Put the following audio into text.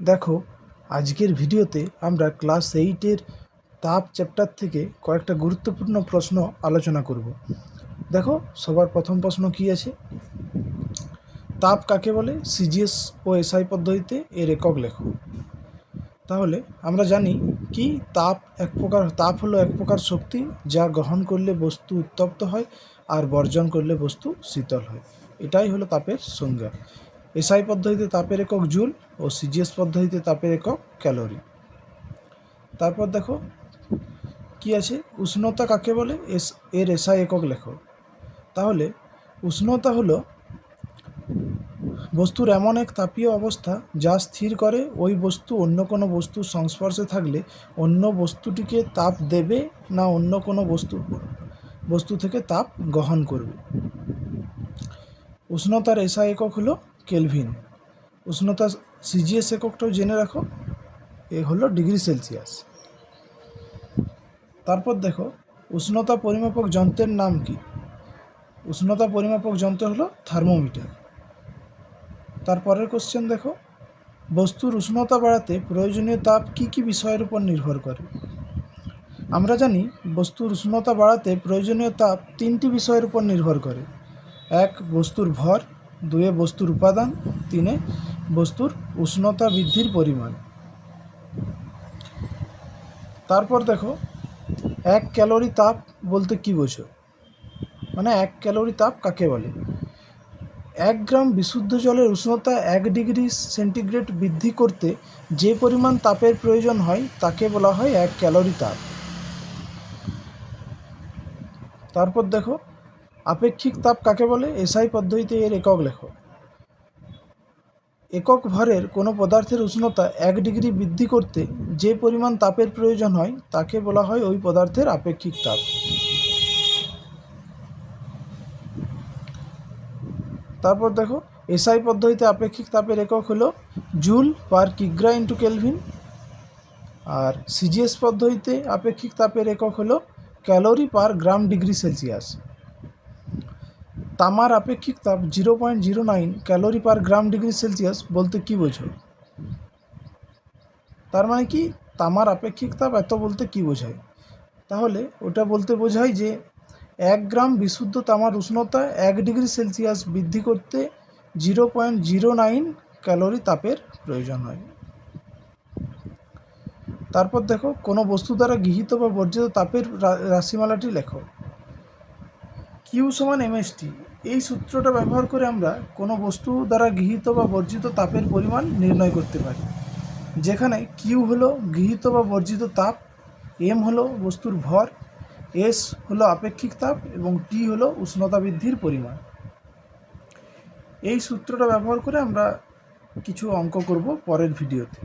দেখো, আজকের ভিডিওতে আমরা ক্লাস 8-এর তাপ চ্যাপ্টার থেকে কয়েকটা গুরুত্বপূর্ণ প্রশ্ন আলোচনা করব। দেখো, সবার প্রথম প্রশ্ন কি আছে? তাপ কাকে বলে? সিজিএস ও এসআই পদ্ধতিতে এর একক লেখো। তাহলে আমরা জানি কি তাপ হলো এক প্রকার শক্তি যা গ্রহণ করলে বস্তু উত্তপ্ত হয় আর বর্জন করলে বস্তু শীতল হয়। এটাই হলো তাপের সংজ্ঞা। এসআই পদ্ধতিতে তাপের একক জুল ও সিজিএস পদ্ধতিতে তাপের একক ক্যালোরি। তারপর দেখো কি আছে, উষ্ণতা কাকে বলে? এর এসআই একক লেখো। তাহলে উষ্ণতা হলো বস্তুর এমন এক তাপীয় অবস্থা যা স্থির করে ওই বস্তু অন্য কোনো বস্তুর সংস্পর্শে থাকলে অন্য বস্তুটিকে তাপ দেবে না অন্য কোনো বস্তু থেকে তাপ গ্রহণ করবে। উষ্ণতার এসআই একক হলো কেলভিন। উষ্ণতা সিজিএস এককটাও জেনে রাখো, এ হলো ডিগ্রি সেলসিয়াস। তারপর দেখো, উষ্ণতা পরিমাপক যন্ত্রের নাম কি? উষ্ণতা পরিমাপক যন্ত্র হলো থার্মোমিটার। তারপরের কোশ্চেন দেখো, বস্তুর উষ্ণতা বাড়াতে প্রয়োজনীয় তাপ কি কি বিষয়ের উপর নির্ভর করে? আমরা জানি বস্তুর উষ্ণতা বাড়াতে প্রয়োজনীয় তাপ 3টি বিষয়ের উপর নির্ভর করে। 1, বস্তুর ভর, 2, বস্তুর উপাদান, 3, বস্তুর উষ্ণতা বৃদ্ধির পরিমাণ। তারপর দেখো, 1 ক্যালোরি তাপ বলতে কি বোঝো? মানে 1 ক্যালোরি তাপ কাকে বলে? 1 গ্রাম বিশুদ্ধ জলের উষ্ণতা 1 ডিগ্রি সেন্টিগ্রেড বৃদ্ধি করতে যে পরিমাণ তাপের প্রয়োজন হয় তাকে বলা হয় 1 ক্যালোরি তাপ। তারপর দেখো, আপেক্ষিক তাপ কাকে বলে? এসআই পদ্ধতিতে এর একক লেখো। একক ভরের কোনো পদার্থের উষ্ণতা 1 ডিগ্রি বৃদ্ধি করতে যে পরিমাণ তাপের প্রয়োজন হয় তাকে বলা হয় ওই পদার্থের আপেক্ষিক তাপ। তারপর দেখো, এসআই পদ্ধতিতে আপেক্ষিক তাপের একক হলো জুল পার কিগ্রা ইন্টু কেলভিন। আর সিজিএস পদ্ধতিতে আপেক্ষিক তাপের একক হলো ক্যালোরি পার গ্রাম ডিগ্রি সেলসিয়াস। তামার আপেক্ষিক তাপ 0.09 ক্যালোরি পার গ্রাম ডিগ্রি সেলসিয়াস বলতে কি বোঝো? তার মানে কি তামার আপেক্ষিক তাপ এত বলতে কি বোঝায়? তাহলে ওটা বলতে বোঝায় যে 1 গ্রাম বিশুদ্ধ তামার উষ্ণতা 1 ডিগ্রি সেলসিয়াস বৃদ্ধি করতে 0.09 ক্যালোরি তাপের প্রয়োজন হয়। তারপর দেখো, কোনো বস্তু দ্বারা গৃহীত বা বর্জিত তাপের রাশিমালাটি লেখো। কিউ সমান এমএসটি। এই সূত্রটা ব্যবহার করে আমরা কোনো বস্তু দ্বারা গৃহীত বা বর্জিত তাপের পরিমাণ নির্ণয় করতে পারি, যেখানে কিউ হলো গৃহীত বা বর্জিত তাপ, এম হলো বস্তুর ভর, এস হলো আপেক্ষিক তাপ এবং টি হলো উষ্ণতা বৃদ্ধির পরিমাণ। এই সূত্রটা ব্যবহার করে আমরা কিছু অঙ্ক করব পরের ভিডিওতে।